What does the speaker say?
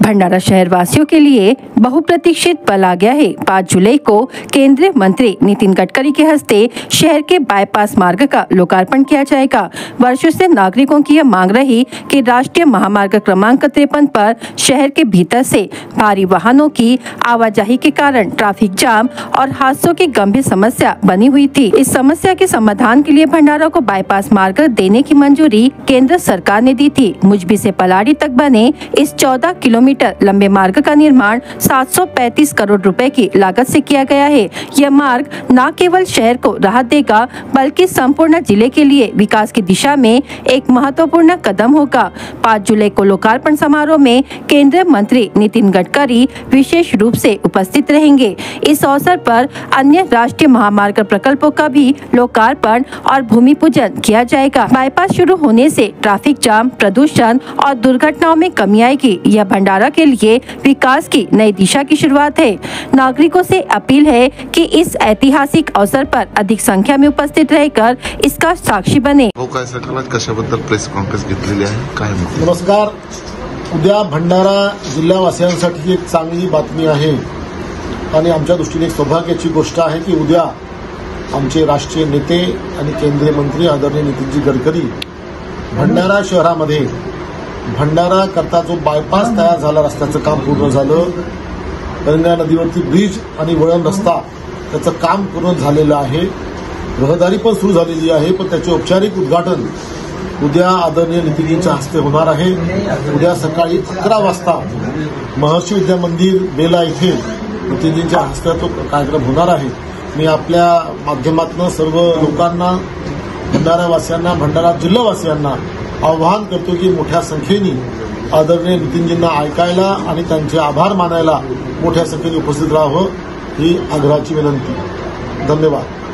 भंडारा शहर वासियों के लिए बहुप्रतीक्षित पल आ गया है। 5 जुलाई को केंद्रीय मंत्री नितिन गडकरी के हस्ते शहर के बाईपास मार्ग का लोकार्पण किया जाएगा। वर्षों से नागरिकों की यह मांग रही कि राष्ट्रीय महामार्ग क्रमांक 53 पर शहर के भीतर से भारी वाहनों की आवाजाही के कारण ट्रैफिक जाम और हादसों की गंभीर समस्या बनी हुई थी। इस समस्या के समाधान के लिए भंडारा को बाईपास मार्ग देने की मंजूरी केंद्र सरकार ने दी थी। मुजबी से पलाड़ी तक बने इस 14 किलोमीटर लंबे मार्ग का निर्माण 735 करोड़ रुपए की लागत से किया गया है। यह मार्ग न केवल शहर को राहत देगा बल्कि संपूर्ण जिले के लिए विकास की दिशा में एक महत्वपूर्ण कदम होगा। 5 जुलाई को लोकार्पण समारोह में केंद्रीय मंत्री नितिन गडकरी विशेष रूप से उपस्थित रहेंगे। इस अवसर पर अन्य राष्ट्रीय महामार्ग प्रकल्पों का भी लोकार्पण और भूमि पूजन किया जाएगा। बाईपास शुरू होने से ट्रैफिक जाम, प्रदूषण और दुर्घटनाओं में कमी आएगी। यह भंडारा के लिए विकास की नई दिशा की शुरुआत है। नागरिकों से अपील है कि इस ऐतिहासिक अवसर पर अधिक संख्या में उपस्थित रहकर इसका साक्षी बने। कशाबद्दल प्रेस कॉन्फरन्स घेतलेली आहे? काय नमस्कार. उद्या भंडारा जिल्हावासियांसाठी एक चांगली बातमी आहे आणि आमच्या दृष्टीने एक सौभाग्याची गोष्ट आहे की उद्या आमचे राष्ट्रीय नेते आणि केंद्रीय मंत्री आदरणीय नितीनजी गडकरी भंडारा शहरामध्ये भंडारा करता जो बायपास तयार झाला, रस्त्याचं काम पूर्ण झालं, गंगा नदीवरती ब्रिज आणि वळण रस्ता त्याचं काम पूर्ण झालेलं आहे, रहदारी पण सुरू झालेली आहे, पण त्याचे औपचारिक उद्घाटन उद्या आदरणीय नितीनजींच्या हस्ते होणार आहे। उद्या सकाळी 11 वाजता महर्षी विद्या मंदिर बेला इथे नितीनजींच्या हस्ते तो कार्यक्रम होणार आहे। मी आपल्या माध्यमातून सर्व लोकांना, भंडारावासियांना, भंडारा जिल्हावासियांना आवाहन करतो की मोठ्या संख्येने आदरणीय नितीनजींना ऐकायला आणि त्यांचे आभार मानायला मोठ्या संख्येने उपस्थित राहावं ही आग्रहाची विनंती। धन्यवाद।